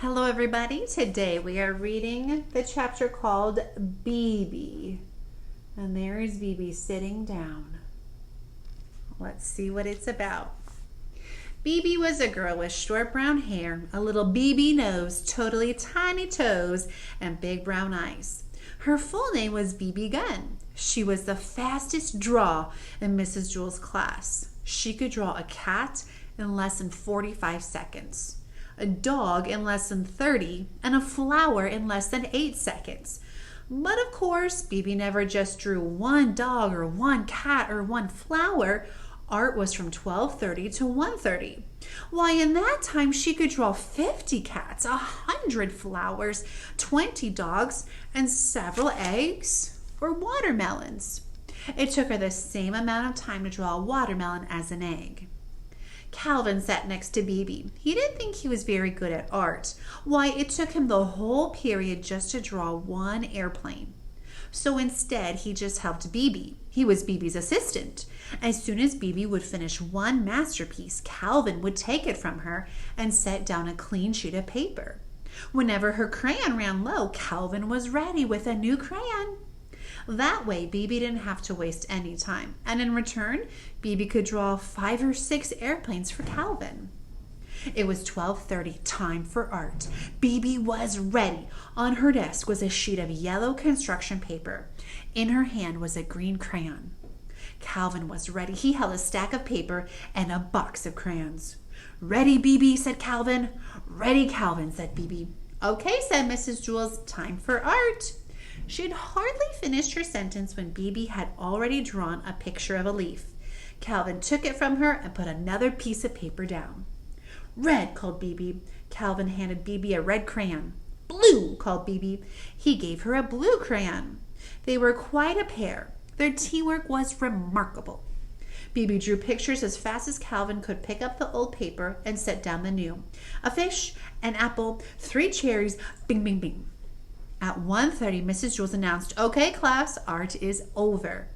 Hello everybody, today we are reading the chapter called Bebe. And there is Bebe sitting down. Let's see what it's about. Bebe was a girl with short brown hair, a little Bebe nose, totally tiny toes, and big brown eyes. Her full name was Bebe Gunn. She was the fastest draw in Mrs. Jewell's class. She could draw a cat in less than 45 seconds. A dog in less than 30, and a flower in less than 8 seconds. But of course, Bebe never just drew one dog or one cat or one flower. Art was from 12:30 to 1:30. Why, in that time, she could draw 50 cats, 100 flowers, 20 dogs, and several eggs or watermelons. It took her the same amount of time to draw a watermelon as an egg. Calvin sat next to Bebe. He didn't think he was very good at art. Why, it took him the whole period just to draw one airplane. So instead, he just helped Bebe. He was Bebe's assistant. As soon as Bebe would finish one masterpiece, Calvin would take it from her and set down a clean sheet of paper. Whenever her crayon ran low, Calvin was ready with a new crayon. That way, Bebe didn't have to waste any time, and in return, Bebe could draw 5 or 6 airplanes for Calvin. It was 12:30, time for art. Bebe was ready. On her desk was a sheet of yellow construction paper. In her hand was a green crayon. Calvin was ready. He held a stack of paper and a box of crayons. "Ready, Bebe," said Calvin. "Ready, Calvin," said Bebe. "Okay," said Mrs. Jewell, "time for art." She had hardly finished her sentence when Bebe had already drawn a picture of a leaf. Calvin took it from her and put another piece of paper down. "Red," called Bebe. Calvin handed Bebe a red crayon. "Blue," called Bebe. He gave her a blue crayon. They were quite a pair. Their teamwork was remarkable. Bebe drew pictures as fast as Calvin could pick up the old paper and set down the new. A fish, an apple, 3 cherries, bing, bing, bing. At 1:30, Mrs. Jewell announced, "Okay, class, art is over."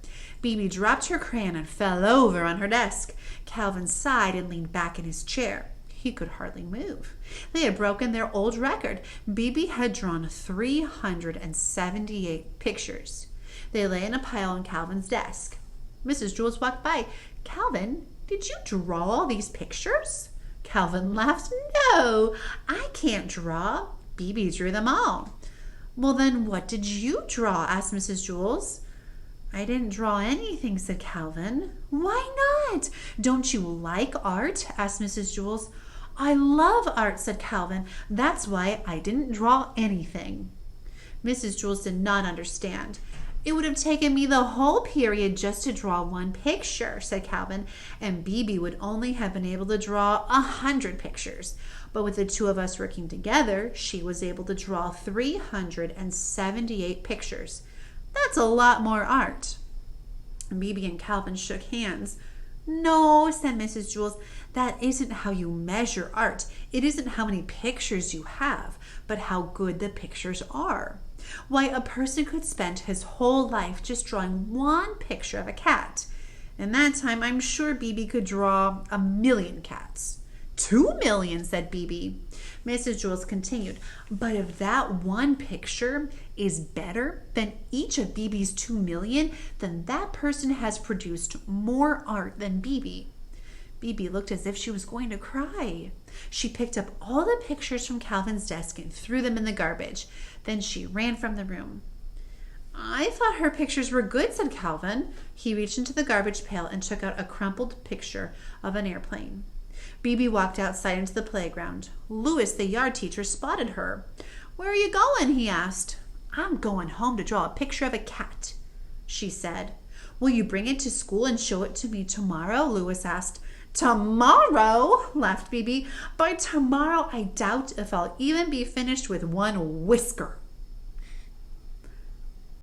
Bebe dropped her crayon and fell over on her desk. Calvin sighed and leaned back in his chair. He could hardly move. They had broken their old record. Bebe had drawn 378 pictures. They lay in a pile on Calvin's desk. Mrs. Jewell walked by. "Calvin, did you draw all these pictures?" Calvin laughed. "No, I can't draw. Bebe drew them all." "Well, then what did you draw?" asked Mrs. Jewell. "I didn't draw anything," said Calvin. "Why not? Don't you like art?" asked Mrs. Jewell. "I love art," said Calvin. "That's why I didn't draw anything." Mrs. Jewell did not understand. "It would have taken me the whole period just to draw one picture," said Calvin, "and Bebe would only have been able to draw 100 pictures. But with the two of us working together, she was able to draw 378 pictures. That's a lot more art." Bebe and Calvin shook hands. "No," said Mrs. Jewell, "that isn't how you measure art. It isn't how many pictures you have, but how good the pictures are. Why, a person could spend his whole life just drawing one picture of a cat. In that time, I'm sure Bebe could draw 1,000,000 cats." 2,000,000, said Bebe. Mrs. Jewell continued, "But if that one picture is better than each of Bebe's 2,000,000, then that person has produced more art than Bebe." Bebe looked as if she was going to cry. She picked up all the pictures from Calvin's desk and threw them in the garbage. Then she ran from the room. "I thought her pictures were good," said Calvin. He reached into the garbage pail and took out a crumpled picture of an airplane. Bebe walked outside into the playground. Louis, the yard teacher, spotted her. "Where are you going?" he asked. "I'm going home to draw a picture of a cat," she said. "Will you bring it to school and show it to me tomorrow?" Louis asked. "Tomorrow?" laughed Bebe. "By tomorrow, I doubt if I'll even be finished with one whisker."